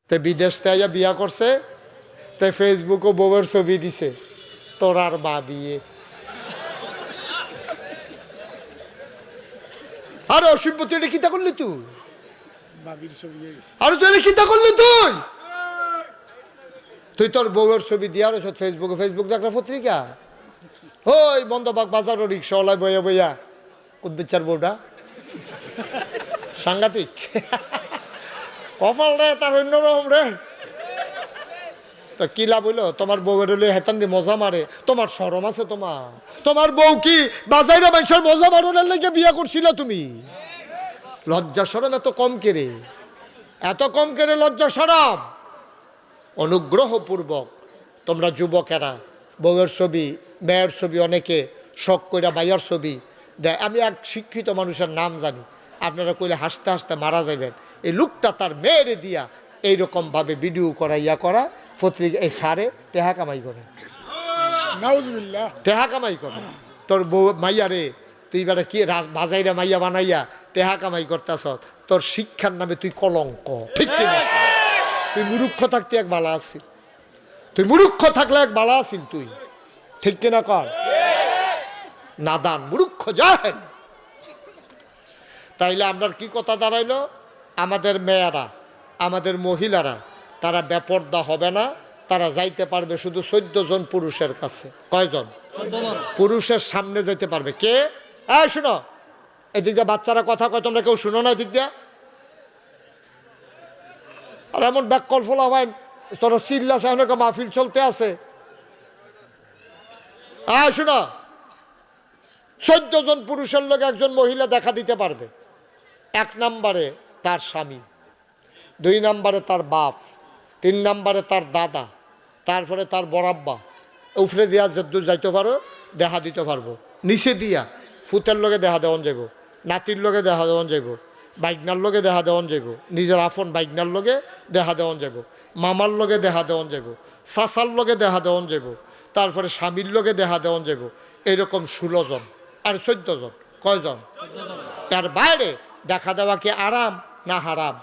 তে বিদেশ থেকে বিয়া করছে, তাই ফেসবুকও বউয়ের ছবি দিছে, তোর আর মা বিয়ে। আরে অসভ্য, তুই এটা কিতা করলি তুই? আরে তুই এটা কিতা করলি তুই? তুই তোর বউয়ের ছবি দিয়া রয়েছ ফেসবুকে। ফেসবুক একটা পত্রিকা, ওই বন্ধবাগ বাজার রিক্সাওয়ালায় বইয়া বইয়া কুদ্দুচার বউটা সাংঘাতিক কপাল রে তার অন্যরকম রে। তো কি লাভ হইলো? তোমার বউয়ের হলে হেতান দিয়ে মজা মারে, তোমার শরম আছে? তোমার বউ কি বাজাইরা মানুষের মজা মারনের লেগে বিয়া করছিল তুমি? লজ্জা শরম এত কম কেড়ে, এত কম কেড়ে লজ্জা শরম? অনুগ্রহপূর্বক তোমরা যুবকেরা বউয়ের ছবি, মেয়ের ছবি, অনেকে শখ কইরা বাইয়ার ছবি দেয়। আমি এক শিক্ষিত মানুষের নাম জানি, আপনারা কইলে হাসতে হাসতে মারা যাবেন। এই লোকটা তার মেয়েরে দিয়া এইরকমভাবে ভিডিও করা ইয়া করা পত্রিকা, এই সারে টেহা কামাই করে, টেহা কামাই করে। তোর বউ মাইয়া রে, তুই বেটা কি বাজাইরা মাইয়া বানাইয়া টেহা কামাই করতেছ? তোর শিক্ষার নামে তুই কলঙ্ক, ঠিক কিনা? তুই মূর্খ থাকতে এক বালা আছিস, তুই মূর্খ থাকলে এক বালা আছিস তুই, ঠিক কিনা কর? নাদান মূর্খ জাহেল। তাইলে আমরা কি কথা দাঁড়াইলো? আমাদের মেয়েরা, আমাদের মহিলারা তারা বেপর্দা হবে না, তারা যাইতে পারবে শুধু 14 জন পুরুষের কাছে। কয়জন? পুরুষের সামনে যাইতে পারবে। কে? শোনো, এদিক দিয়ে বাচ্চারা কথা কয়, তোমরা কেউ শুনো না এদিক দিয়া? আর এমন ব্যাককল ফোলা হয়, তোরা চিল্লাস, এখন একটা মাহফিল চলতে আছে। শোনো, 14 জন পুরুষের লোক একজন মহিলা দেখা দিতে পারবে। 1 নম্বরে তার স্বামী, 2 নম্বরে তার বাপ, 3 নম্বরে তার দাদা, তারপরে তার বড়াব্বা। উফরে দিয়া যদ্দূর যাইতে পারো দেখা দিতে পারবো। নিচে দিয়া ফুতের লোকে দেখা দেওয়ান যাইব, নাতির লোকে দেখা দেওয়ান যাইব, বাইকনার লোকে দেখা দেওয়ান যাইব, নিজের আফন বাইকনার লোকে দেখা দেওয়ান যাইব, মামার লোকে দেখা দেওয়ান যাইব, চাচার লোকে দেখা দেওয়ান যাইব, তারপরে স্বামীর লোকে দেখা দেওয়ান যাইব। এইরকম 16 জন আর 14 জন। কয়জন? তার বাইরে দেখা দেওয়া কি আরাম না হারাম?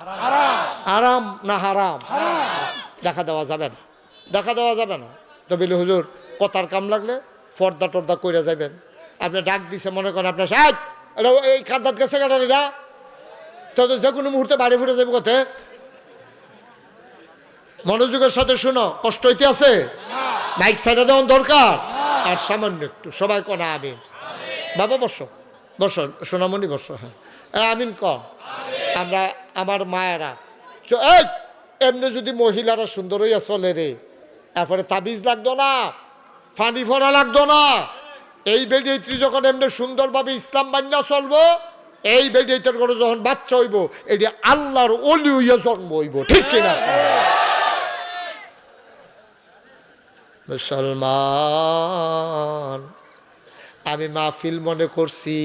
আরাম না হারাম? দেখা দেওয়া যাবে না, দেখা দেওয়া যাবে না। তো বলি হুজুর কথার কাম লাগলে পর্দা টর্দা করে যাবেন। আপনি ডাক দিছে, মনে করেন আপনার সাহেব এই কাদাত গেছে কাটারিরা, তো যে কোনো মুহূর্তে বাড়ি ফুটে যাবে কথা। মনোযোগের সাথে শুনো, কষ্ট হইতে আছে, মাইক সাইডে দেওয়ার দরকার। আর সামান্য একটু সবাই কনা আমিন। বাবা বসো, বসো সোনামণি, বসো। হ্যাঁ আমিন কম। আমরা আমার মায়েরা এই এমনি যদি মহিলারা সুন্দর হইয়া চলে রে, এরপরে তাবিজ লাগতো না, ফানি ফোড়া লাগতো না। এই বেডিয়েত্রী যখন এমনি সুন্দরভাবে ইসলাম মান্যা চলবো, এই বেডিয়েত্রের করে যখন বাচ্চা হইব, এটি আল্লাহর ওলি হইয়া জন্ম হইব, ঠিক কিনা? মুসলমান, আমি মাহফিল মনে করছি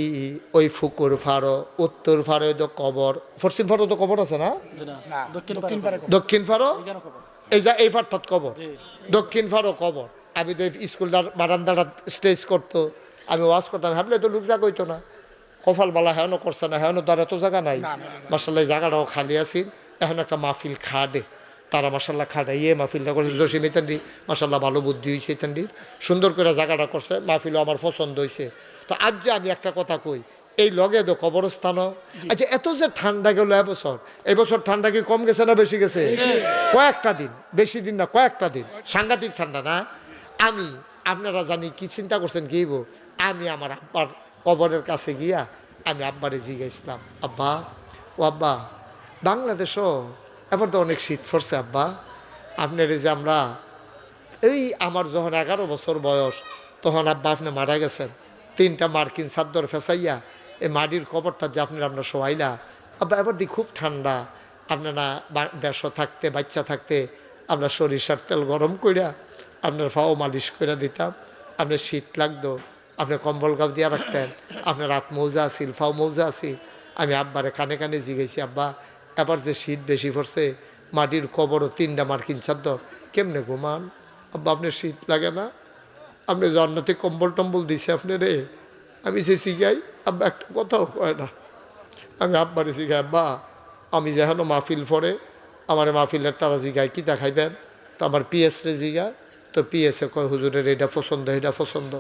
ওই ফুকুর ফাড়ো, উত্তর ফাড়ো তো কবর, পশ্চিম ফাড়ো তো কবর আছে না? দক্ষিণ ফাড়ো এই যা এই ফাড়টাত কবর, দক্ষিণ ফাড়ো কবর। আমি তো স্কুল বারান্দাটা স্টেজ করতো, আমি ওয়াজ করতাম, ভাবলে তো লোক জায়গা হইতো না। কপাল বালা হেন করছে না, হেন তার এত জায়গা নাই। মাসাল্লাহ জায়গাটাও খালি আছিল। এখন একটা মাহফিল খাডে, তারা মাসাল্লাহ খাটাইয়ে মাহফিলটা করছে। জসিম ইতান্ডি মাসাল্লাহ ভালো বুদ্ধি হয়েছে, ইতান্ডির সুন্দর করে জায়গাটা করছে, মাহফিলও আমার পছন্দ হয়েছে। তো আজ যে আমি একটা কথা কই, এই লগে তো কবরস্থানও। আচ্ছা এত যে ঠান্ডা গেল এবছর ঠান্ডা কি কম গেছে না বেশি গেছে? কয়েকটা দিন, বেশি দিন না, কয়েকটা দিন সাংঘাতিক ঠান্ডা না? আমি আপনারা জানি কি চিন্তা করছেন কি? আমি আমার আব্বার কবরের কাছে গিয়া আমি আব্বারে জিজ্ঞাসলাম, আব্বা ও আব্বা, বাংলাদেশও এবার তো অনেক শীত পড়ছে আব্বা, আপনার যে আমরা এই আমার যখন 11 বছর বয়স তখন আব্বা আপনি মারা গেছেন, 3টা মার্কিন চাদর ফেসাইয়া এই মাটির কবরটা যে আপনারা শোয়াইলা আব্বা, এবার দি খুব ঠান্ডা, আপনারা দেশ থাকতে বাচ্চা থাকতে আমরা সরিষার তেল গরম কইরা আপনার ফাও মালিশ করে দিতাম, আপনার শীত লাগতো, আপনি কম্বল গাছ দিয়া রাখতেন, আপনার রাত মৌজা আছিল, ফাও মৌজা আছিল। আমি আব্বারে কানে কানে জিজ্ঞেসি, আব্বা এবার যে শীত বেশি পড়ছে, মাটির কবরও 3টা মার্কিন চাদর, কেমনে ঘুমান আব্বা? আপনার শীত লাগে না? আপনি জান্নাতে কম্বল টম্বল দিছে আপনি রে? আমি যে শিখাই আব্বা একটা কথাও কয় না। আমি আব্বারে শিখাই, আব্বা আমি যেন মাহফিল পড়ে আমার মাহফিলের তারা জিগায় কী দেখাইবেন, তো আমার পিএসরে জিগায়, তো পিএসে কয় হুজুরের এটা পছন্দ এটা পছন্দ।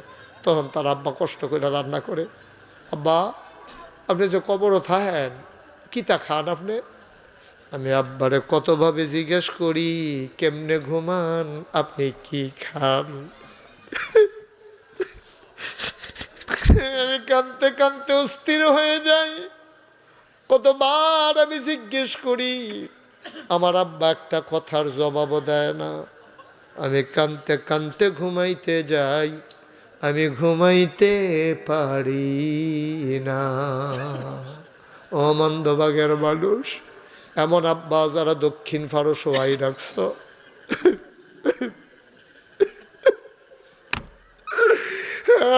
তখন তার আব্বা কষ্ট করে রান্না করে, আব্বা আপনি যে কবরও থাকেন কিতা খান আপনি? আমি আব্বারে কতভাবে জিজ্ঞেস করি কেমনে ঘুমান, আপনি কি খান? আমি কাঁদতে কাঁদতে অস্থির হয়ে যাই। কতবার আমি জিজ্ঞেস করি, আমার আব্বা একটা কথার জবাবও দেয় না। আমি কাঁদতে কাঁদতে ঘুমাইতে যাই, আমি ঘুমাইতে পারি না। ও মন্দবাগের মানুষ, এমন আব্বা যারা দক্ষিণ ফারো শোয়াই রাখছ,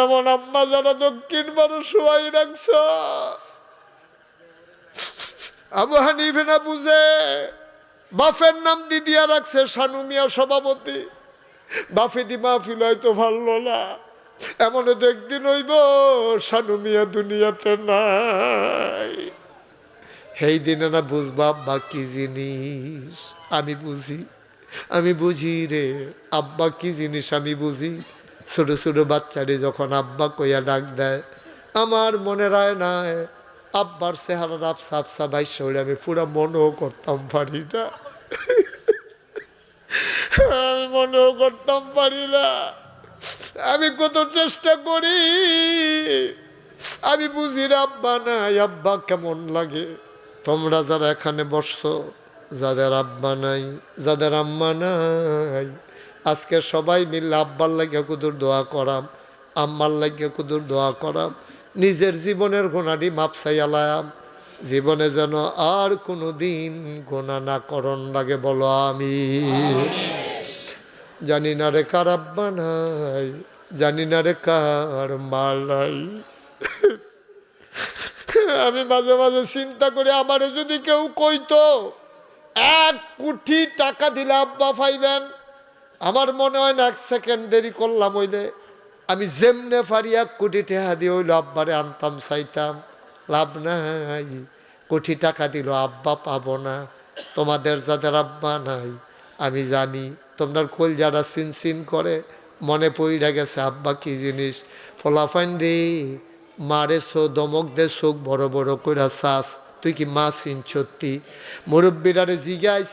এমন আম্মা যারা দক্ষিণ ফারো শোয়াই রাখছ। আবু হানিফা না বুঝে বাফের নাম দিদিয়া রাখছে শানু মিয়া সভাপতি। বাফেদি মাহফিল হয়তো ভালো না, এমন তো একদিন হইব শানু মিয়া দুনিয়াতে নাই। সেই দিনে না বুঝবা আব্বা কি জিনিস। আমি বুঝি রে আব্বা কি জিনিস, আমি বুঝি। ছোট ছোট বাচ্চারে যখন আব্বা কইয়া ডাক দেয়, আমার মনে রায় নাই আব্বার চেহারা আফসা আফসা বাইশা হইলে আমি পুরা মনেও করতাম পারি না। আমি মনেও করতাম পারি না। আমি কত চেষ্টা করি, আমি বুঝি রে আব্বা নাই, আব্বা কেমন লাগে। তোমরা যারা এখানে বসছো, যাদের আব্বা নাই, যাদের আম্মা নাই, আজকে সবাই মিলে আব্বার লাগিয়া কুদুর দোয়া করাম, আম্মার লাগিয়া কুদুর দোয়া করাম। নিজের জীবনের গোনাটি মাপ চাইয়ালাম, জীবনে যেন আর কোনো দিন গোনা না করণ লাগে, বলো আমি। জানি না রে কার আব্বা নাই, জানি না রে কার মা নাই। আমি মাঝে মাঝে চিন্তা করি, আমারে যদি কেউ কইতো 1 কোটি টাকা দিলে আব্বা পাইবেন, আমার মনে হয় না 1 সেকেন্ড দেরি করলাম হইলে আমি যেমনে পারি 1 কোটি টাকা দিয়ে হইলো আব্বারে আনতাম, চাইতাম। লাভ নাই, কোটি টাকা দিল আব্বা পাবো না। তোমাদের যাদের আব্বা নাই, আমি জানি তোমরা কোল যারা সিন করে, মনে পড়ে গেছে আব্বা কি জিনিস। ফলাফাইন রে মারে দমক দে চোখ বড় বড় কইরা চাস, তুই কি মা চিন সত্যি? মুরব্বীরারে জিগাইস,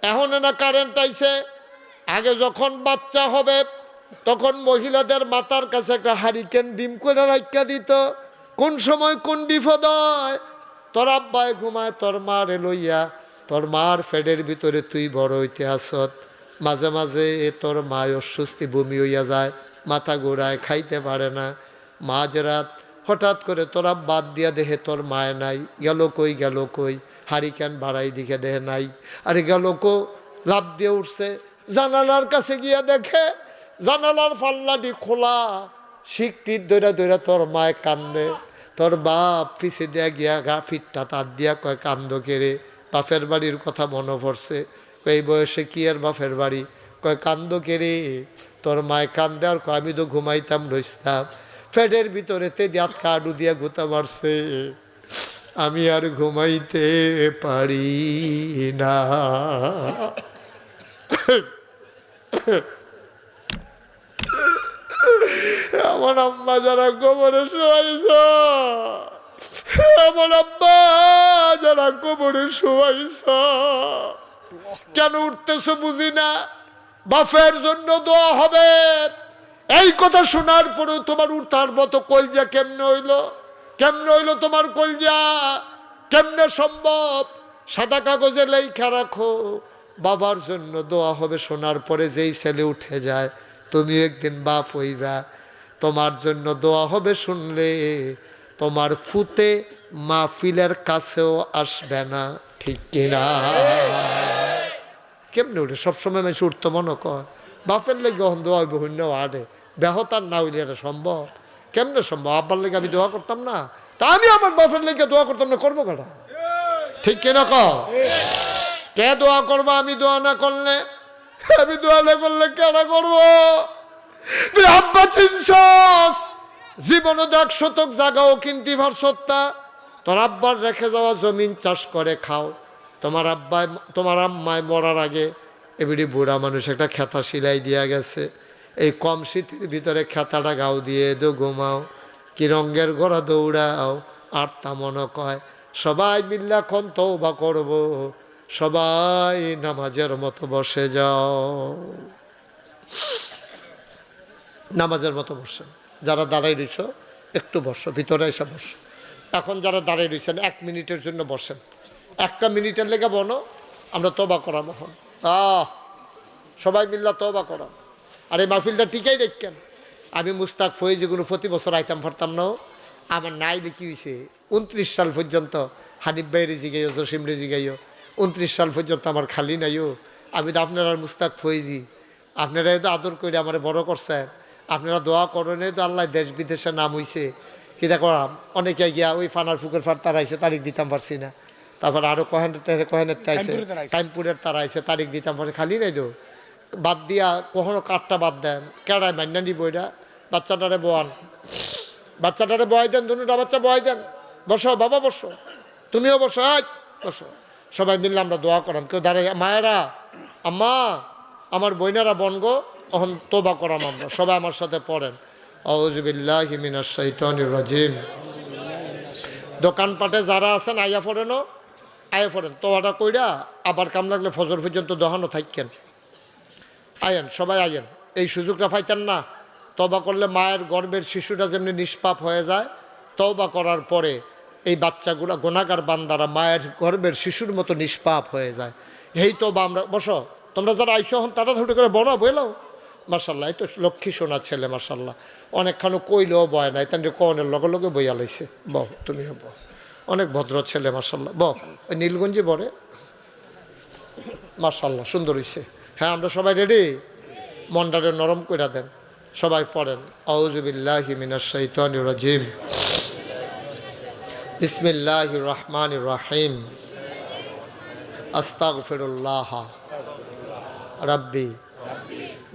এখন না কারেন্ট আইছে, আগে যখন বাচ্চা হবে তখন মহিলাদের মাথার কাছে একটা হারিকেন ডিম করে রাখা দিত। কোন সময় কোন বিপদ হয়, তোর আব্বায় ঘুমায় তোর মারে লইয়া, তোর মার ফেডের ভিতরে তুই বড় হইতে আসত। মাঝে মাঝে তোর মায় অস্বস্তি বমি হইয়া যায়, মাথা ঘোরায়, খাইতে পারে না। মাঝরাত হঠাৎ করে তোরা বাদ দিয়া দেহে তোর মায় নাই, গেল কই হারিকেন বাড়াই দিকে দেহে নাই। আরে গেল কো, লাভ দিয়ে উঠছে, জানালার কাছে গিয়া দেখে জানালার পাল্লাটি খোলা, শিকটির দৈরা দৈরা তোর মায় কান্দে। তোর বাপ পিছে দিয়া গিয়া গা ফিটটা তার দিয়া কয়, কান্দ কেড়ে, বাপের বাড়ির কথা মনে পড়ছে। এই বয়সে কি আর বাপের বাড়ি? কয় কান্দ কেড়ে, তোর মায় কান্দে। আর কয় আমি তো ঘুমাইতাম রইতাম, ফ্যাটের ভিতরে দাঁত কাডু দিয়া গুতা মারছে, আমি আর ঘুমাইতে পারি না। আমার আম্মা যারা কবরে শোয়াইছ, আমার আব্বা যারা কবরে শোয়াইছ, কেন উঠতেছ বুঝি না। বাপের জন্য দোয়া হবে, এই কথা শোনার পরেও তোমার উঠার মতো কলজা কেমনে হইলো? তোমার কলজা কেমনে সম্ভব? সাদা কাগজে লেখা রাখো, বাবার জন্য দোয়া হবে। শোনার পরে যেই ছেলে উঠে যায়, তুমি একদিন বাপ হইবা, তোমার জন্য দোয়া হবে। শুনলে তোমার ফুতে মাহফিলের কাছেও আসবে না, ঠিক কিনা? কেমনে উঠে? সবসময় মেশে উঠতো মনে কর, বাপের লেগে গহন দোয়া হইব, শূন্য আড়ে বেহতার না হইলে এটা সম্ভব? কেমনে সম্ভব? আব্বার লেগে আমি দোয়া করতাম না, তা আমি আমার বাপের লেগে দোয়া করতাম না, করবো কেটা? ঠিক কিনা কে দোয়া করবো? আমি দোয়া না করলে, আমি দোয়া না করলে কেনা করবো? তুই আব্বা চিনছস, জীবনে 1 শতক জাগাও কিনতে পারছত না। তোর আব্বার রেখে যাওয়া জমিন চাষ করে খাও, তোমার আম্মায় মরার আগে এবিডি বুড়া মানুষ একটা খেতা সিলাই দিয়া গেছে, এই কম শীতের ভিতরে খেতাটা গাও দিয়ে দো ঘুমাও, কি রঙের ঘোড়া দৌড়াও, আর তা মনে কয় সবাই মিল্লা খন তওবা করব, সবাই নামাজের মতো বসে যাও। নামাজের মতো বসেন, যারা দাঁড়াই রইছ একটু বসো, ভিতরে এসে বসো। এখন যারা দাঁড়াই রইছেন 1 মিনিটের জন্য বসেন, 1টা মিনিটের লেগে বনো, আমরা তওবা করাম। এখন সবাই মিল্লা তওবা করাম। আর এই মাহফিলটা টিকাই রেখেন। আমি মুস্তাক ফয়েজ যেগুলো প্রতি বছর আইতাম পারতাম না, আমার নাই কি হয়েছে 29 সাল পর্যন্ত হানিফ ভাইয়ের জিগাইও, জসিম রে জিগাইও, 29 সাল পর্যন্ত আমার খালি নাইও। আমি তো আপনারা মুস্তাক ফয়েজি, আপনারা তো আদর করে আমার বড় করছেন, আপনারা দোয়া করেন, তো আল্লাহ দেশ বিদেশে নাম হইছে। কিতা করাম, অনেকে গিয়া ওই ফানার ফুকের ফার তারা আইসে, তারিখ দিতাম পারছি না। তারপর আরও কহেনের আইসে, টাইমপুরের তারা আইসে, তারিখ দিতাম পারছি, খালি নাই তো বাদ দিয়া কখনো কাঠটা বাদ দেন, কেড়ায় মান্না নিব এটা। বাচ্চাটারে বোয়ান, বাচ্চাটারে বয়াই দেন, দুটা বাচ্চা বয়াই দেন, বসো বাবা বসো, তুমিও বসো, বসো। সবাই মিললে আমরা দোয়া করাম। কেউ দাঁড়াই, মায়েরা, আম্মা, আমার বইনারা বনগো, তখন তোবা করাম আমরা। সবাই আমার সাথে পড়েন, আউযু বিল্লাহি মিনাশ শাইতানির রাজিম। দোকানপাটে যারা আছেন আইয়া পড়েন, আইয়া পড়েন, তোবাটা কইরা আবার কাম লাগলে ফজর পর্যন্ত দহানো থাকেন। আয়েন, সবাই আয়েন, এই সুযোগটা পাইতেন না। তওবা করলে মায়ের গর্ভের শিশুটা যেমনি নিষ্পাপ হয়ে যায়, তওবা করার পরে এই বাচ্চাগুলা গুনাহগার বান্দারা মায়ের গর্ভের শিশুর মতো নিষ্পাপ হয়ে যায়। এই তওবা আমরা, বসো তোমরা যারা আইসো হন তারা ছোটো করে বলো, বইলাও। মাশাল্লাহ, এই তো লক্ষ্মী সোনা ছেলে, মাশাল্লাহ। অনেকখানো কইলেও বয় নাই, তাই কনের লগে লগে বইয়া লাইছে। বহ, তুমিও বহ, অনেক ভদ্র ছেলে, মাশাল্লাহ। বহ, ওই নীলগঞ্জে বরে, মাশাল্লাহ, সুন্দর হইছে। হ্যাঁ, আমরা সবাই রেডি? মনটারে নরম কইরা দেন, সবাই পড়েন, আউযু বিল্লাহি মিনাশ শাইতানির রাজিম, বিসমিল্লাহির রহমানির রহিম, আস্তাগফিরুল্লাহ রাব্বি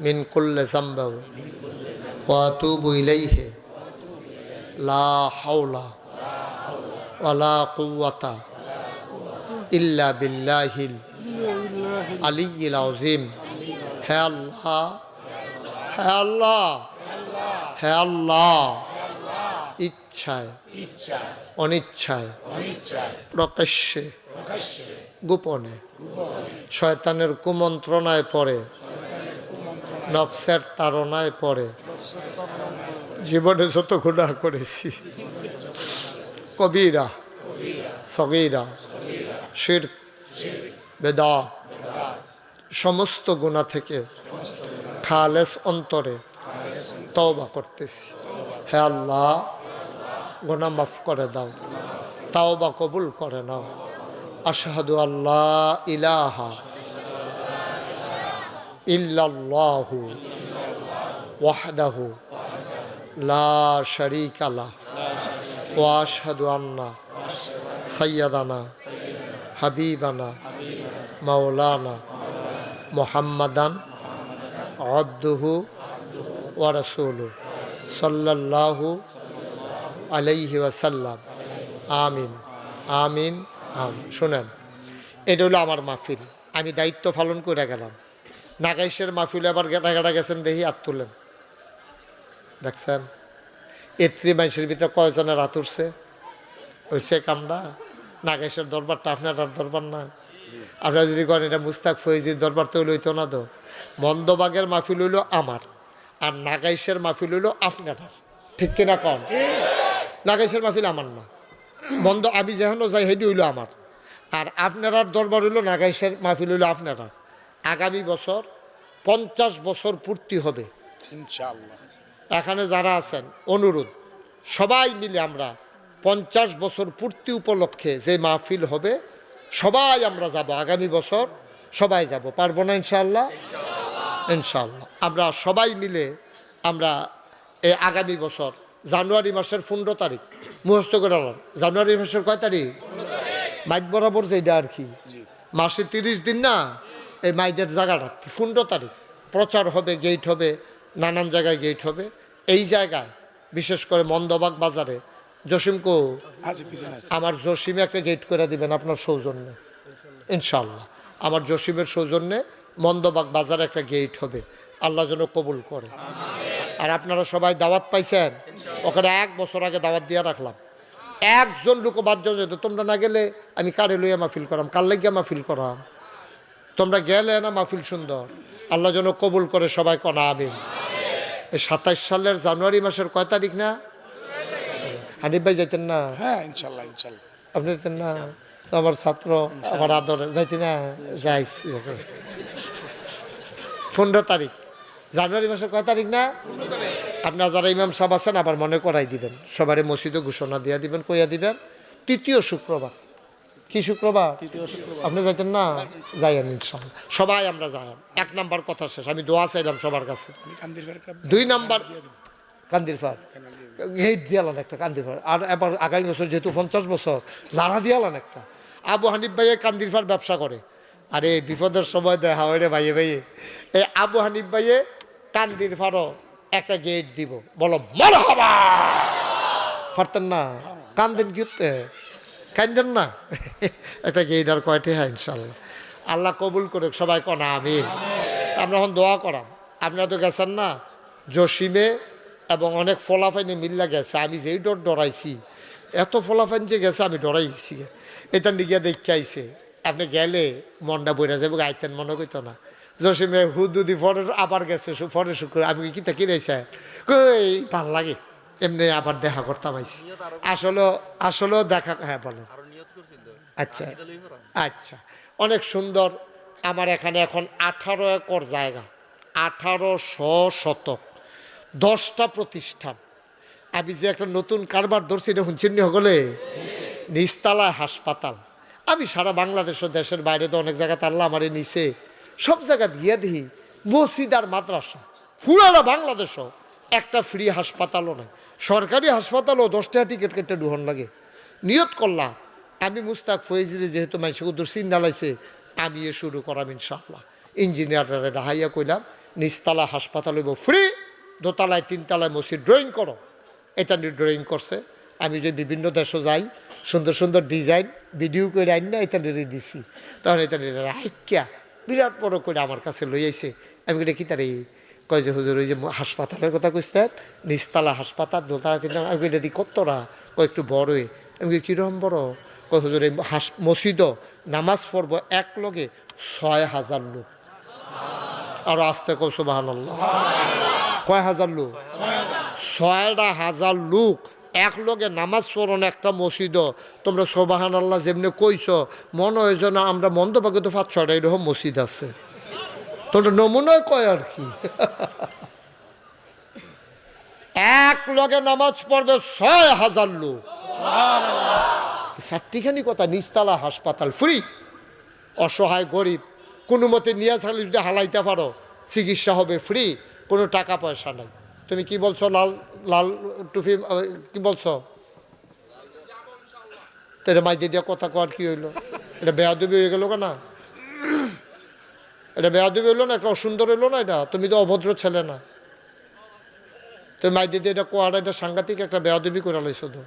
মিন কুল্লি যামবিন ওয়া আতুবু ইলাইহি, লা হাওলা ওয়ালা কুওয়াতা ইল্লা বিল্লাহিল আলিয়্যিল আযীম। হে আল্লাহ, হে আল্লাহ, হে আল্লাহ, ইচ্ছায় অনিচ্ছায় প্রকাশ্যে গোপনে শয়তানের কুমন্ত্রণায় পড়ে, নফসের তাড়নায় পড়ে জীবনে যত গুনাহ করেছি, কবিরা সগীরা শিরক বেদাত, সমস্ত গুনাহ থেকে খালেস অন্তরে তওবা করতেছি। হে আল্লাহ, গুনাহ মাফ করে দাও, তওবা কবুল করে নাও। আশহাদু আল্লা ইলাহা ইল্লাল্লাহু ওয়াহদাহু লা শারীকা লাহু ওয়া আশহাদু আন্না সাইয়্যিদানা হাবিবানা মাওলানা মুহাম্মাদান আবদুহু ওয়া রাসূলুহু সাল্লাল্লাহু আলাইহি ওয়াসাল্লাম। আমিন, আমিন, আমিন। শুনেন, এটা হলো আমার মাহফিল, আমি দায়িত্ব পালন করে গেলাম। নাগাইশের মাহফিলে আবার গেটা গেছেন, দেখি হাত তুলেন। দেখছেন এত্রি মাইশের ভিতরে কয়জনের হাত উঠছে? হয়েছে কামটা। নাগাইশের দরবারটা আপনার দরবার না। আপনারা যদি করেন এটা মুস্তাক ফয়েজির দরবার, তো হইতো না। তো মন্দবাগের মাহফিল হইল আমার, আর নাগাইশের মাহফিল হইল আপনার। ঠিক কিনা কন? নাগাইশের মাহফিল আমার না, বন্ধ আমি যেখানে যাই হেঁটে হইল আমার। আর আপনার দরবার হইল নাগাইশের মাহফিল হইল আপনারা। আগামী বছর 50 বছর পূর্তি হবে ইনশাআল্লাহ। এখানে যারা আছেন অনুরোধ, সবাই মিলে আমরা 50 বছর পূর্তি উপলক্ষে যে মাহফিল হবে, সবাই আমরা যাব আগামী বছর, সবাই যাব। পারবো না ইনশাআল্লাহ? ইনশাআল্লাহ আমরা সবাই মিলে আমরা এই আগামী বছর জানুয়ারি মাসের 15 তারিখ মুখস্থ করে আলাম। জানুয়ারি মাসের কয় তারিখ? মাইক বরাবর যেটা আর কি, মাসে 30 দিন না, এই মাইকের জায়গাটা 15 তারিখ প্রচার হবে, গেট হবে, নানান জায়গায় গেট হবে। এই জায়গায় বিশেষ করে মন্দবাগ বাজারে জসিমকে, আমার জসিমে একটা গেট করে দিবেন আপনার সৌজন্যে। ইনশাআল্লাহ। আমার জসিমের সৌজন্যে মন্দবাগ বাজারে একটা গেট হবে, আল্লাহ যেন কবুল করে। আর আপনারা সবাই দাওয়াত পাইছেন, ওখানে 1 বছর আগে দাওয়াত দিয়ে রাখলাম, একজন লোকও বাদ যাও যেত। তোমরা না গেলে আমি কারে লইয়া মাহফিল করাম, কার লাগিয়া মাহফিল করাম, তোমরা গেলে না মাহফিল সুন্দর, আল্লাহ যেন কবুল করে। সবাই কনা আমিন। এই 27 সালের জানুয়ারি মাসের কয় তারিখ না? হানিফ ভাই যাইতেন না? হ্যাঁ ইনশাল্লাহ ইনশাল্লাহ। আপনি যাইতেন না? আমার ছাত্র, আমার আদর, যাইতে না? যাইছি। 15 তারিখ জানুয়ারি মাসের কয় তারিখ না? আপনার যারা ইমাম সাহেব আছেন আবার মনে করাই দিবেন, সবারই মসজিদে ঘোষণা দিয়া দিবেন, কইয়া দিবেন 3য় শুক্রবার। কি শুক্রবার? আপনি যাইতেন না? যাইয়েন ইনশাআল্লাহ, সবাই আমরা যাই। 1 নাম্বার কথা শেষ, আমি দোয়া চাইলাম সবার কাছে। 2 নাম্বার কান্দির ফার গেট দিয়ালান একটা, কান্দির ফার। আর এবার আগামী বছর যেহেতু 50 বছর, লাড়া দিয়ালান একটা। আবু হানিফ ভাইয়ে কান্দির ফার ব্যবসা করে। আরে বিপদের সময় দেখা হয় রে ভাইয়ে ভাইয়ে। এই আবু হানিফ ভাইয়ে কান্দির ফারও একটা গেট দিব, বলো মারহাবা। পারতেন না? কান্দেন কিতে, কান্দেন না? একটা গেট আর কয়টি? হ্যাঁ ইনশাল্লাহ, আল্লাহ কবুল করে। সবাই কনা আমিন। আমরা এখন দোয়া করাম। আপনারা তো গেছেন না জসিমে, এবং অনেক ফলাফাইনে মিল্লা গেছে। আমি যেই ডরাইছি, এত ফলাফাইন যে গেছে আমি ডরাইছি। এটা নিয়ে দেখে আইছে, আপনি গেলে মনটা বইরা যাবে, আইতেন মনে করতো না। জসিমে হুদুদি ফরের আবার গেছে, ফরের শুক্র। আমি কি তা কিনেছে কই ভাল লাগে, এমনি আবার দেখা করতাম আইছি। আসলেও দেখা। হ্যাঁ বলেন। আচ্ছা আচ্ছা, অনেক সুন্দর। আমার এখানে এখন 18 একর জায়গা, 1800 শতক, 10টা প্রতিষ্ঠান। আমি যে একটা নতুন কারবার ধরছি, এটা শুনছেন হলে নিচতলায় হাসপাতাল। আমি সারা বাংলাদেশ ও দেশের বাইরে তো অনেক জায়গাতে আল্লাহ আমারে নিচে, সব জায়গা দিয়ে দিই মসজিদ আর মাদ্রাসা। পুরানা বাংলাদেশও একটা ফ্রি হাসপাতালও নাই, সরকারি হাসপাতালও 10 টাকা টিকিট কেটে ঢুহন লাগে। নিয়ত করলাম আমি মুস্তাক ফয়েজিরে, যেহেতু মানুষকে দূর চিন্তা লাইছে, আমি এ শুরু করাম ইনশাআল্লাহ। ইঞ্জিনিয়াররা ডাহাইয়া কইলাম নিচতলা হাসপাতাল হইব ফ্রি, দোতলায় 3 তলায় মসজিদ, ড্রয়িং করো। এটা নিয়ে ড্রয়িং করছে। আমি যে বিভিন্ন দেশে যাই, সুন্দর সুন্দর ডিজাইন ভিডিও করে আইন না, এটা নিয়ে দিছি। তখন এটা নিয়ে হাইক্যা বিরাট বড় করে আমার কাছে লই আইছে। আমি এটা কি তার কয় যে হুজুর ওই যে হাসপাতালের কথা কইতেন, নিচতলা হাসপাতাল, দোতলা 3 তলা। আমি এটা দি কতটা? কয় একটু বড়ই। আমি কীরকম বড়? কয় হুজুর এই মসজিদও নামাজ পড়বো এক লগে 6000 লোক। আরো আসতে কও সুবহানাল্লাহ। কয় হাজার লোক? 6000 লোক এক লগে নামাজ পড়ন একটা মসজিদও। তোমরা সুবহানাল্লাহ যেমনি কইছ, মনে হয়েছে না আমরা মন্দভাগে তো 5-6টা এরকম মসজিদ আছে। তোমরা নমুনায় কয় আর কি। এক লগে নামাজ পড়বে 6000 লোক। চারটিখানি কথা। নিচতলা হাসপাতাল ফ্রি, অসহায় গরিব কোনো মতে নিয়ে থাকলে যদি হালাইতে পারো, চিকিৎসা হবে ফ্রি, কোনো টাকা পয়সা নাই। তুমি কি বলছো? লাল লাল টুপি কি বলছো? তো এটা মাইতে দিয়া কথা কর কি হইলো? এটা বেয়াদবি হয়ে গেল না? এটা বেয়াদবি হইলো না? একটা অসুন্দর হইলো না? এটা তুমি তো অভদ্র ছেলে না, তুমি মাইতে দিয়ে এটা কোয়ার, এটা সাংঘাতিক একটা বেয়াদবি করে লাইছো। তো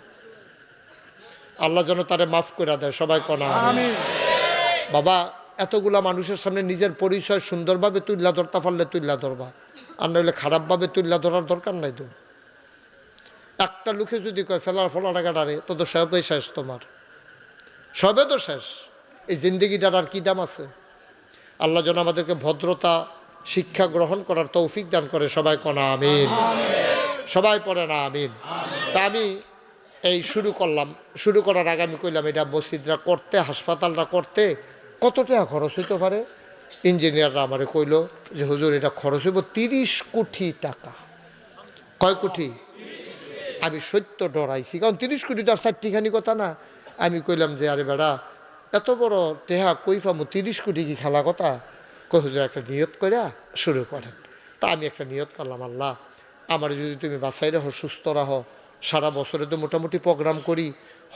আল্লাহ যেন তারে মাফ করে দেয়। সবাই কনা বাবা। এতগুলা মানুষের সামনে নিজের পরিচয় সুন্দরভাবে তুল্লা ধরতে পারলে তুল্লা ধরবা, আর নইলে খারাপভাবে তুল্লা ধরার দরকার নাই। তো একটা লোকে যদি কয় ফেলার ফলাটা কাটারে, তো তো সবে শেষ, তোমার সবে তো শেষ। এই জিন্দিগিটার আর কি দাম আছে? আল্লাহ যেন আমাদেরকে ভদ্রতা শিক্ষা গ্রহণ করার তৌফিক দান করে। সবাই কনা আমিন। সবাই পড়ে না আমিন। তা আমি এই শুরু করলাম। শুরু করার আগে আমি কইলাম এটা মসজিদরা করতে, হাসপাতালটা করতে কত টাকা খরচ হইতে পারে? ইঞ্জিনিয়াররা আমারে কইল যে হুজুর এটা খরচ হইব 30 কোটি টাকা। কয় কোটি? আমি সত্য ডরাইছি, কারণ 30 কোটি তো আর 4টিখানি কথা না। আমি কইলাম যে আরে বেড়া, এত বড় টেহা কই পাবো? 30 কোটি কি খেলা কথা? কই হুজুর একটা নিয়ত করে শুরু করেন। তা আমি একটা নিয়ত করলাম, আল্লাহ আমার যদি তুমি বাঁচাই রাখো, সুস্থ রাখো, সারা বছরে তো মোটামুটি প্রোগ্রাম করি,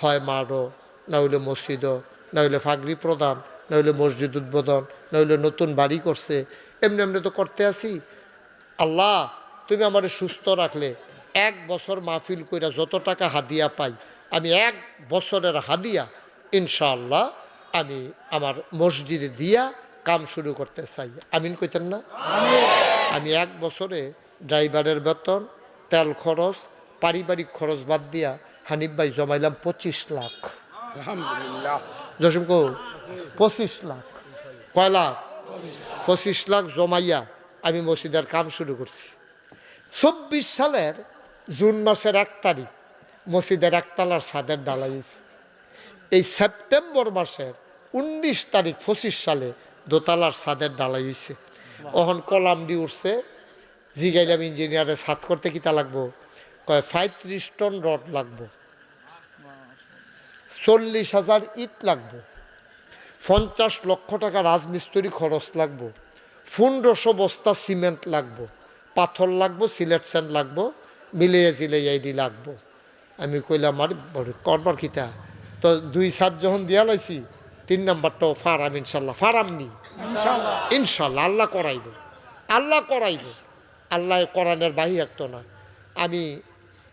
হয় মাঠও, না হইলে মসজিদও, না হইলে ফাগরি প্রদান, না হইলে মসজিদ উদ্বোধন, না হইলে নতুন বাড়ি করছে, এমনি এমনি তো করতে আসি। আল্লাহ তুমি আমার সুস্থ রাখলে 1 বছর মাহফিল কইরা যত টাকা হাদিয়া পাই, আমি 1 বছরের হাদিয়া ইনশাআল্লাহ আমি আমার মসজিদে দিয়া কাম শুরু করতে চাই। আমিন কইতেন না? আমি 1 বছরে ড্রাইভারের বেতন, তেল খরচ, পারিবারিক খরচ বাদ দিয়া হানিফ ভাই জমাইলাম 25 লাখ। আলহামদুলিল্লাহ। জসিম কো 25 লাখ। কয় লাখ? 25 লাখ জমাইয়া আমি মসজিদের কাম শুরু করছি। 24 সালের জুন মাসের 1 তারিখ মসজিদের একতলার ছাদের ঢালাইছে। এই সেপ্টেম্বর মাসের 19 তারিখ 25 সালে দোতলার ছাদের ঢালাই হয়েছে। ওখান কলাম দিয়ে উঠছে। জিগাইলাম ইঞ্জিনিয়ারে ছাদ করতে কিতা লাগবো? কয় 35 টন রড লাগবো, 40,000 ইট লাগবো, 50 লক্ষ টাকা রাজমিস্ত্রি খরচ লাগবো, 1500 বস্তা সিমেন্ট লাগবো, পাথর লাগবো, সিলেট স্যান্ড লাগবো, মিলিয়ে জিলিয়ে আইডি লাগবো। আমি কইলাম আর করবার কিতা? তো 2 ছাদ যখন দিয়া লাইছি 3 নাম্বারটাও ফারাম ইনশাল্লাহ। ফারামনি ইনশাল্লাহ, আল্লাহ করাইব, আল্লাহ করাইব, আল্লাহ কোরআনের বাহির তো না। আমি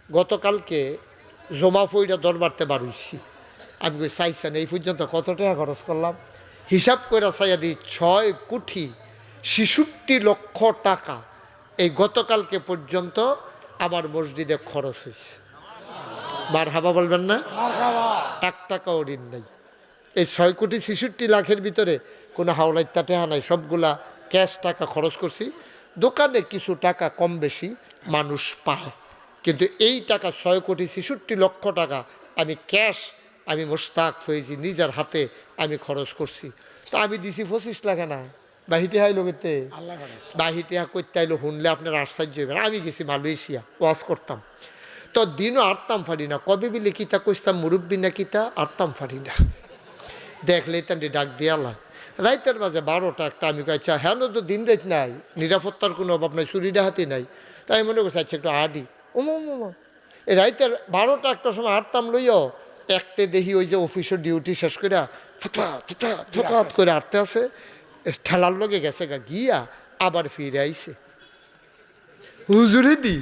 গতকালকে জমা ফইরা দরবারতে বাড়ুইছি। আমি কই চাইছেন এই পর্যন্ত কত টাকা খরচ করলাম? হিসাব করে চাইয়া দিই 6,66,00,000 টাকা এই গতকালকে পর্যন্ত আমার মসজিদে খরচ হয়েছে। মারহাবা বলবেন না? 1 টাকাও ঋণ নাই। এই 6,66,00,000 ভিতরে কোনো হাওলাইত্যা টেহা নাই, সবগুলা ক্যাশ টাকা খরচ করছি। দোকানে কিছু টাকা কম বেশি মানুষ পায়, কিন্তু এই টাকা 6,66,00,000 টাকা আমি ক্যাশ, আমি মোশতাক ফয়েজি নিজের হাতে আমি খরচ করছি। তো আমি দিছি 25 লাখ না। বাহিতে হাইলো কেতে বাহিতে করতে আইলো শুনলে আপনার আশ্চর্য হইবেন। আমি গেছি মালয়েশিয়া, ওয়াজ করতাম। তো দিনও আরতাম ফারি না, কবে বিলে কিতা কইতাম মুরব্বী না কিতা আরতাম ফারি না। দেখলেই তান্ডি ডাক দিয়ালা রাইতের মাঝে 12টা একটা। আমি কইছি হ্যাঁ তো দিন রাত নাই, নিরাপত্তার কোনো অভাব নাই, চুরি ডাহাতি নাই। তাই মনে করছি আচ্ছা একটু আডি। এই রাইতের 12টা একটার সময় আটতাম লইও একতে দেখি ওই যে অফিসের ডিউটি শেষ করে ফটাফট করে আটতে আছে, ঠেলার লগে গেছে গা, গিয়া আবার ফিরে আইছে। হুজুরে দি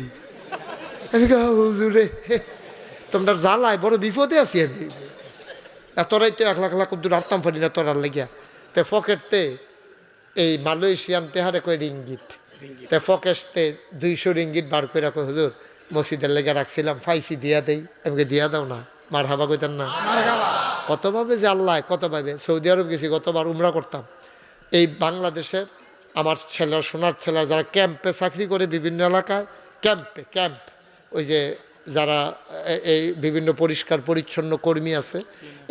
হুজুরে তোমরা জ্বালায় বড় বিপদে আছি আমি। এত রাইতে 1 লাখ লাখ দূর আটতাম পারি না তোরার লেগিয়া। তে ফকেটতে এই মালয়েশিয়ান তেহারে কয় রিঙ্গিট, তে ফকেটতে 200 রিঙ্গিট বার করে রাখো হুজুর মসজিদের লেগে রাখছিলাম, ফাইসি দিয়া দেই। আমাকে দিয়া দাও না, মার হাবা কইতেন না? কতভাবে যে আল্লাহ, কতভাবে। সৌদি আরব গেছি, গতবার উমরা করতাম। এই বাংলাদেশের আমার ছেলে, সোনার ছেলে যারা ক্যাম্পে চাকরি করে বিভিন্ন এলাকায়, ক্যাম্প ওই যে যারা এই বিভিন্ন পরিষ্কার পরিচ্ছন্ন কর্মী আছে,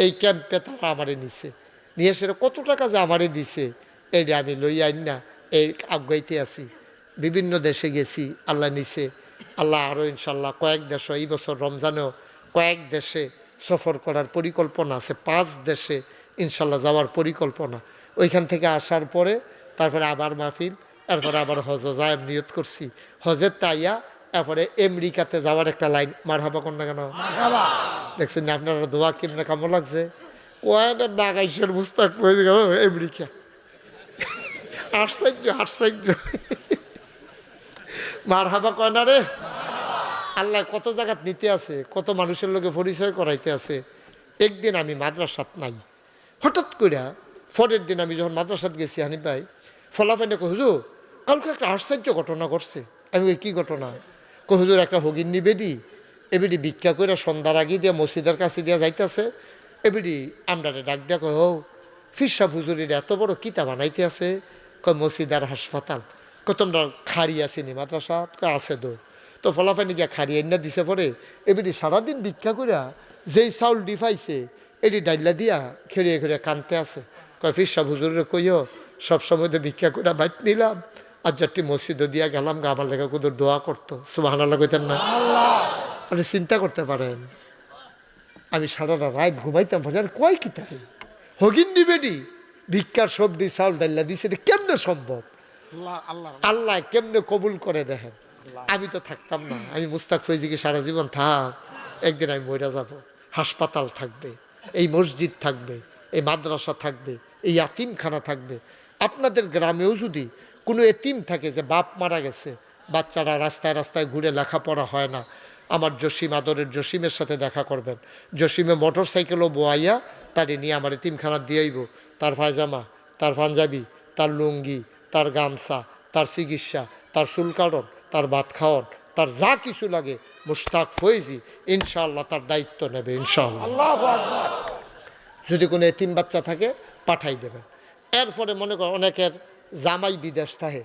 এই ক্যাম্পে তারা আমারে নিছে, নিয়ে সেটা কত টাকা যে আমারে দিছে এইটা আমি লই আইন না, এই আগাইতে আছি। বিভিন্ন দেশে গেছি, আল্লাহ নিছে। আল্লাহ আরও ইনশাল্লাহ কয়েক দেশ, এই বছর রমজানেও কয়েক দেশে সফর করার পরিকল্পনা আছে। 5 দেশে ইনশাল্লাহ যাওয়ার পরিকল্পনা। ওইখান থেকে আসার পরে তারপরে আবার মাহফিল, তারপরে আবার হজ যায় নিয়ত করছি। হজের তাইয়া তারপরে আমেরিকাতে যাওয়ার একটা লাইন। মারহাবা কোন না কেন? দেখছেন না আপনারা দোয়া কেমনে কেমন লাগছে? ওয়াটা নাগাইশের মুস্তাক হয়ে গেল আমেরিকা। আশ্চর্য মারহাবা কয় না রে। আল্লাহ কত জায়গাত নিতে আছে, কত মানুষের লোকে পরিচয় করাইতে আছে। একদিন আমি মাদ্রাসাত নাই, হঠাৎ করে পরের দিন আমি যখন মাদ্রাসাত গেছি হানিফ ভাই ফলাফাইনে কো হুজুর কালকে একটা আশ্চর্য ঘটনা ঘটছে। আমি কি ঘটনা? কো হুজুর একটা হগিন্নি বেডি, এবিডি ভিক্ষা করে সন্ধ্যার আগে দিয়ে মসজিদের কাছে দিয়া যাইতেছে। এবিডি আমরা ডাক দিয়া কয় হো ফিরসা হুজুরের এত বড় কিতা বানাইতে আছে। কয় মসজিদ আর হাসপাতাল। কয় তোমরা খাড়ি আসেনি মাদ্রাসা? কয় আছে দো। তো ফলাফাইনি গিয়া খাড়ি আইনা দিছে পরে এবিডি সারাদিন ভিক্ষা করিয়া যেই চাউল ডিফাইছে এটি ডাইলা দিয়া খেড়িয়ে খেড়িয়ে কানতে আছে। কয় ফিরসা হুজুরের কইও সবসময় তো ভিক্ষা করে বাইত নিলাম, আর যারটি মসজিদে দিয়া গেলাম গা, আমার লেখা কোথাও দোয়া করতো। সুবহানাল্লাহ কইতেন না? আপনি চিন্তা করতে পারেন আমি সারা রাত ঘুমাইতাম বাজার কয় কি তাকে হগিন নিবেডি ভিক্ষার সবজি চাউল ডাইলা দিছে, এটা কেমনে সম্ভব? আল্লাহ কেমনে কবুল করে দেখেন। আমি তো থাকতাম না, আমি মুস্তাক ফৈজিকে সারা জীবন থাক, একদিন আমি মরে যাব। হাসপাতাল থাকবে, এই মসজিদ থাকবে, এই মাদ্রাসা থাকবে, এই ইয়াতিমখানা থাকবে। আপনাদের গ্রামেও যদি কোনো এতিম থাকে যে বাপ মারা গেছে, বাচ্চারা রাস্তায় রাস্তায় ঘুরে লেখাপড়া হয় না, আমার জসিম, আদরের জসিমের সাথে দেখা করবেন। জসিমে মোটর সাইকেলও বোয়াইয়া তারে নিয়ে আমার এতিমখানা দিয়েইব। তার পায়জামা, তার পাঞ্জাবি, তার লুঙ্গি, তার গামছা, তার চিকিৎসা, তার চুল কাটন, তার ভাত খাওয়ান, তার যা কিছু লাগে মুশতাক ফয়েজি ইনশাআল্লাহ তার দায়িত্ব নেবে ইনশাআল্লাহ। আল্লাহু আকবার। যদি কোনো এতিম বাচ্চা থাকে পাঠাই দেবেন। এরপরে মনে কর অনেকের জামাই বিদেশ থাকে,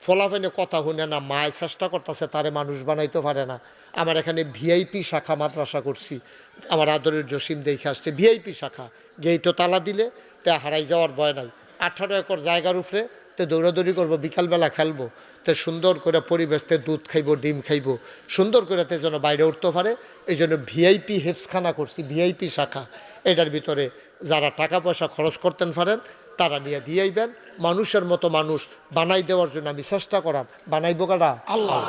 ফলাফেনে কথা শুনে না, মায় চেষ্টা করতেছে তারে মানুষ বানাইতে পারে না। আমার এখানে ভিআইপি শাখা মাদ্রাসা করছি, আমার আদরের জসিম দেখে আসছে, ভিআইপি শাখা, গেইটো তালা দিলে তে হারাই যাওয়ার ভয় নাই। 18 একর জায়গার উপরে তে দৌড়াদৌড়ি করবো, বিকালবেলা খেলবো, তে সুন্দর করে পরিবেশতে দুধ খাইবো, ডিম খাইবো, সুন্দর করে তে যেন বাইরে উঠতে পারে। এই জন্য ভিআইপি হেফখানা করছি, ভিআইপি শাখা। এটার ভিতরে যারা টাকা পয়সা খরচ করতেন পারেন তারা নিয়ে দিয়েইবেন। মানুষের মতো মানুষ বানাই দেওয়ার জন্য আমি চেষ্টা করাম। বানাইবো কারা? আল্লাহ।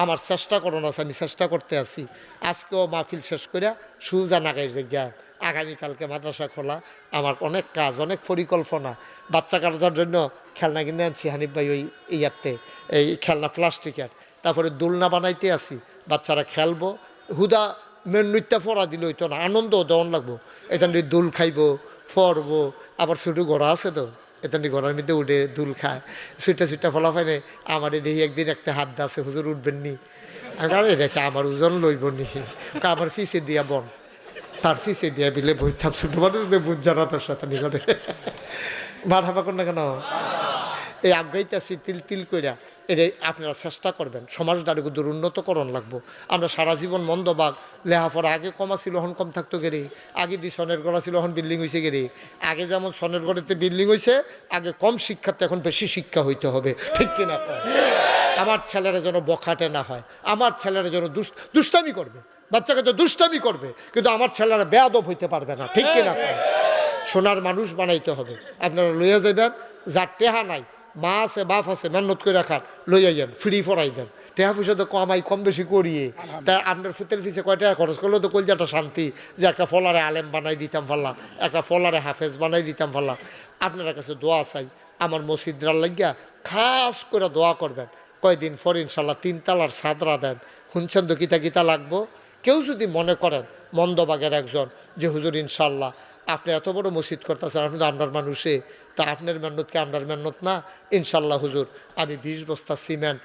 আমার চেষ্টা করুন আছে, আমি চেষ্টা করতে আছি। আজকেও মাহফিল শেষ করে সুজা নাগাই জায়গা, আগামীকালকে মাদ্রাসা খোলা, আমার অনেক কাজ, অনেক পরিকল্পনা। বাচ্চা কাটার জন্য খেলনা কিনে আনছি হানিফ ভাই, ওই ইয়াতে এই খেলনা প্লাস্টিকের। তারপরে দোলনা বানাইতে আসি, বাচ্চারা খেলবো। হুদা মেনুইটা ফরা দিল হইতো না, আনন্দও দেওয়ান লাগবো। এখান থেকে দুল খাইবো, ফরবো, আবার ছোটো ঘোড়া আছে তো, এখান থেকে ঘোড়ার মধ্যে উঠে দুল খায়, ছুটা ফলা পাইনে। আমার দেখি একদিন একটা হাত আছে, হুজুর উঠবেন নি? আমি রেখে আমার ওজন লইব নি, আমার ফিসে দিয়া বন, তার ফিসে দিয়া বিলে বইতাম, ছোটো মানুষ বুঝ জানা তোর সাথে নিকটে মার হাবা কর না কেন? এই আগাইতেছি তিল তিল কইরা। এটাই আপনারা চেষ্টা করবেন, সমাজটাকে দূর উন্নতকরণ লাগবো। আমরা সারা জীবন মন্দবাগ লেহাপড়া, আগে কমা ছিল হন কম থাকতো গেরে, আগে দি সনের গড়া ছিল হন বিল্ডিং হয়েছে গেরে। আগে যেমন সনের গড়েতে বিল্ডিং হয়েছে, আগে কম শিক্ষাতে এখন বেশি শিক্ষা হইতে হবে, ঠিক কিনা? আমার ছেলেরা যেন বখাটে না হয়, আমার ছেলেরা যেন দুষ্টামি করবে, বাচ্চাকে তো দুষ্টামি করবে, কিন্তু আমার ছেলেরা বেয়াদব হইতে পারবে না, ঠিক কিনা? সোনার মানুষ বানাইতে হবে। আপনারা লইয়া যাবেন, যার টেহা নাই, মা আছে বাপ আছে, মেহনত করে রাখার লইয়া যান, ফ্রি ফরাই দেন। টেহা পয়সা তো কমাই কম বেশি করিয়ে, তা আপনার ফুতের ফিসে কয় টাকা খরচ করলেও তো কলজাটা শান্তি, যে একটা ফলারে আলেম বানাই দিতাম পারলাম, একটা ফলারে হাফেজ বানাই দিতাম পারলাম। আপনার কাছে দোয়া চাই, আমার মসজিদরার লাগিয়া খাস করে দোয়া করবেন। কয়দিন পর ইনশাল্লাহ 3 তালার ছাদরা দেন, শুনছেন তো কিতা কিতা লাগবো। কেউ যদি মনে করেন মন্দবাগের একজন যে হুজুর ইনশাল্লাহ আপনি এত বড় মসজিদ করতেছেন, আপনি তো আমরার মানুষে, তা আপনার মেহনত কি আমরার মেহনত না? ইনশাল্লাহ হুজুর আমি 20 বস্তা সিমেন্ট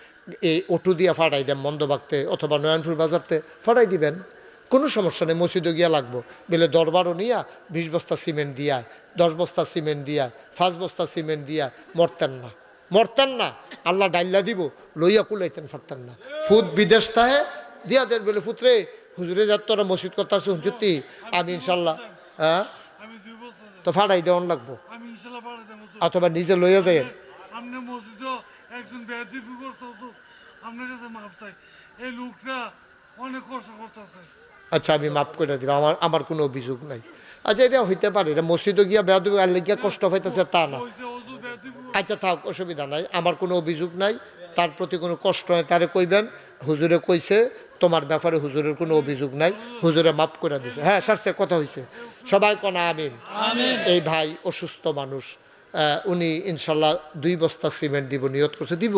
এই অটো দিয়া ফাটাই দেন মন্দবাগতে অথবা নয়নপুর বাজারতে ফাটাই দিবেন, কোনো সমস্যা নেই। মসজিদে গিয়া লাগবো বলে দরবারও নিয়া 20 বস্তা সিমেন্ট দিয়া, 10 বস্তা সিমেন্ট দিয়া, 5 বস্তা সিমেন্ট দিয়া মরতেন না, মরতেন না। আল্লাহ ডাইল্লা দিব, লইয়া কুলাইতেন পারতেন না। ফুট বিদেশ তাহে দিয়া দেন বলে ফুতরে হুজুরে যার তোরা মসজিদ করতে আসছে হুজুরতি, আমি ইনশাল্লাহ হ্যাঁ তো ফাটাই দেওয়ান লাগবো, অথবা নিজে লইয়া যায়। আচ্ছা আমি মাফ করে দিলাম, আমার কোনো অভিযোগ নাই। আচ্ছা এটা হইতে পারে, এটা মসজিদে গিয়া বেয়াদবি আল্লে গিয়া কষ্ট পাইতেছে তা না। আচ্ছা থাক, অসুবিধা নাই, আমার কোনো অভিযোগ নাই, তার প্রতি কোনো কষ্ট নাই। তারে কইবেন হুজুরে কইছে তোমার ব্যাপারে হুজুরের কোনো অভিযোগ নাই, হুজুরে মাফ করে দিছে। হ্যাঁ সারছে, কথা হয়েছে, সবাই কোনা আমিন। এই ভাই অসুস্থ মানুষ, উনি ইনশাল্লাহ 2 বস্তা সিমেন্ট দিব, নিয়ত করছে দিব,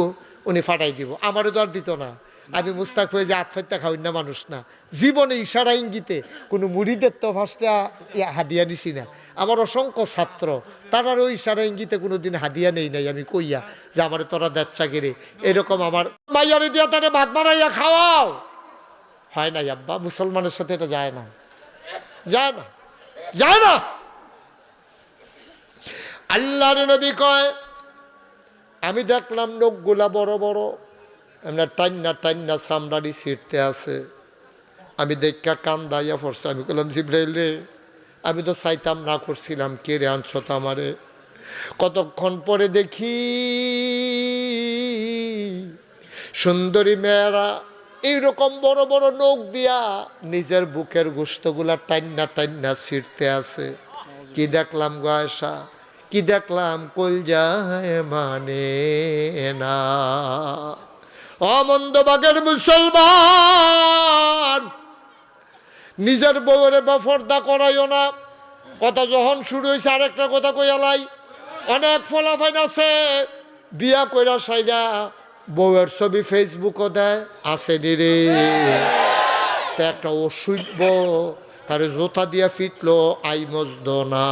উনি ফাটাই দিব। আমারও তো আর দিত না, আমি মুস্তাক হয়ে যে আতফাইত্যা খাওয়াই না মানুষ না, জীবনে ইশারা ইঙ্গিতে কোনো মুড়িদের তো ফার্স্টে হাদিয়া নিছি না। আমার অসংখ্য ছাত্র, তারা ওই ইশারা ইঙ্গিতে কোনো দিন হাদিয়া নেই নাই, আমি কইয়া যে আমার তোরা দেচ্ছা গেরে এরকম আমার মাইয়ারে দিয়া তারে ভাত বানাইয়া খাওয়াও, হয় নাই আব্বা, মুসলমানের সাথে এটা যায় না, যায় না, যায় না। আল্লাহর নবী কয় আমি দেখলাম লোকগুলা বড় বড় এমনি টান্না টান্না চামড়ারি ছিটতে আছে, আমি দেখা কান্দাইয়া পড়ছে। আমি বললাম জিব্রাইল রে, আমি তো চাইতাম না করছিলাম, কে রে আনছ তো আমারে। কতক্ষণ পরে দেখি সুন্দরী মেয়েরা এইরকম বড় বড় নখ দিয়া নিজের বুকের গোশতগুলা টান্না টান্না ছিটতে আছে। কি দেখলাম গো আয়েশা, কি দেখলাম, কলজায় মানে না। অমন্দবাগের মুসলমান, নিজের বউরে বেপরদা করাইও না। কথা যখন শুরু হয়েছে আরেকটা কথা কইয়ালাই, অনেক ফলাফাইন আছে বিয়া কইরা সাইডা বউয়ের ছবি ফেসবুকও দেয়, আছে রে তা একটা অসভ্য তারে জোতা দিয়া ফিটলো আই মজদ না।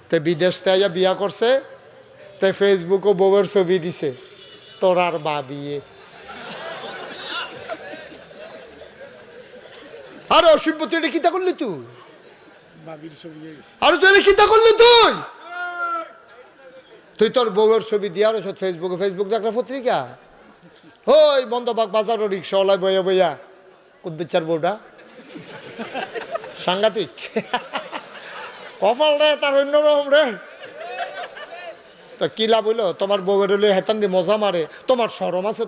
তে বিদেশ থেকে বিয়া করছে, তাই ফেসবুকে বউয়ের ছবি দিছে, তোর আর মা বিয়ে। আরে অসভ্য, তুই এটা কিতা করলি তুই? আরে তুই এটা কিতা করলি তুই? তুই তোর বউয়ের ছবি দিয়া রয়েছ ফেসবুকে। ফেসবুক একটা পত্রিকা, ওই বন্ধবাগ বাজারও রিক্সাওয়ালায় বইয়া বইয়া কুদ্দুচার বউটা সাংঘাতিক কপাল রে তার অন্যরকম রে। তো কি লাভ হইলো? তোমার বউয়ের হলে হেতান দিয়ে মজা মারে, তোমার শরম আছে?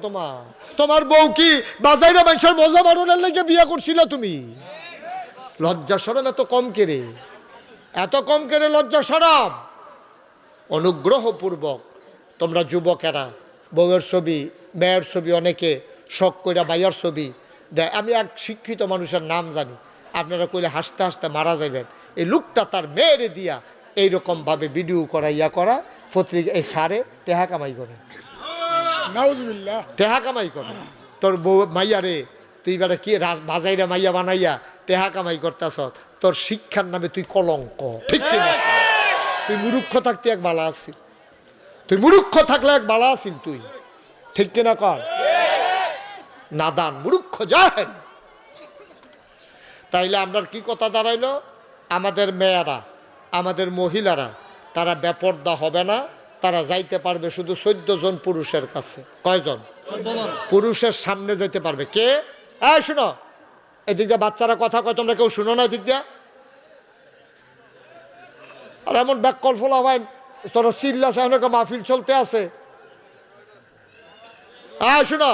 তোমার বউ কি বাজাইরা মানুষের মজা মারনের লেগে বিয়া করছিল? তুমি লজ্জা শরম এত কম কেড়ে, এত কম কেড়ে লজ্জা শরম? অনুগ্রহপূর্বক তোমরা যুবকেরা বউয়ের ছবি, মেয়ের ছবি, অনেকে শখ কইরা বাইয়ার ছবি দেয়। আমি এক শিক্ষিত মানুষের নাম জানি, আপনারা কইলে হাসতে হাসতে মারা যাবেন। এই লোকটা তার মেয়েরে দিয়া এইরকমভাবে ভিডিও করা ইয়া করা পত্রিকা, এই সারে টেহা কামাই করে, টেহা কামাই করে। তোর বউ মাইয়া রে, তুই বেটা কি বাজাইরা মাইয়া বানাইয়া টেহা কামাই করতেছ, তোর শিক্ষার নামে তুই কলঙ্ক। ঠিক কিনা? তুই মূর্খ থাকতে এক বালা আছিস, তুই মূর্খ থাকলে এক বালা আছিস তুই। ঠিক কিনা কর? নাদান মূর্খ জাহেল। তাইলে আমরা কি কথা দাঁড়াইলো? আমাদের মেয়েরা, আমাদের মহিলারা তারা বেপর্দা হবে না, তারা যাইতে পারবে শুধু 14 জন পুরুষের কাছে। কয়জন? পুরুষের সামনে যেতে পারবে। কে? এই শুনো, এদিক দিয়ে বাচ্চারা কথা কয়, তোমরা কেউ শুনো না এদিক দিয়া? আর এমন ব্যাককল ফোলা হয়, তোরা সিল্লাস অনেক মাহফিল চলতে আছে। শুনো,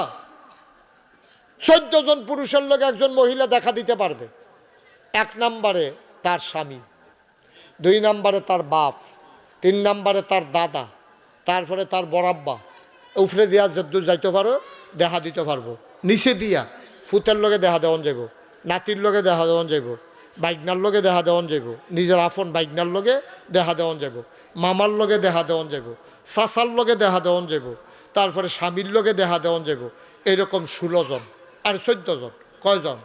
14 জন পুরুষের লোক একজন মহিলা দেখা দিতে পারবে। 1 নম্বরে তার স্বামী, 2 নম্বরে তার বাপ, 3 নম্বরে তার দাদা, তারপরে তার বড়াব্বা। উফরে দিয়া যদ্দু যাইতে পারো দেখা দিতে পারবো। নিচে দিয়া ফুতের লগে দেখা দেওয়ান যাইব, নাতির লগে দেখা দেওয়ান যাইব, বাইকনার লগে দেখা দেওয়ান যাইব, নিজের আপন বাইকনার লগে দেখা দেওয়ান যাইব, মামার লগে দেখা দেওয়ান যাইব, চাচার লগে দেখা দেওয়ান যাইব, তারপরে স্বামীর লগে দেখা দেওয়ান যাইব। এরকম 16 জন আর 14 জন। কয়জন?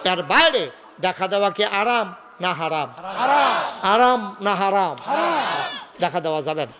তার বাইরে দেখা দেওয়া কি আরাম না হারাম? আরাম না হারাম? দেখা দেওয়া যাবে না।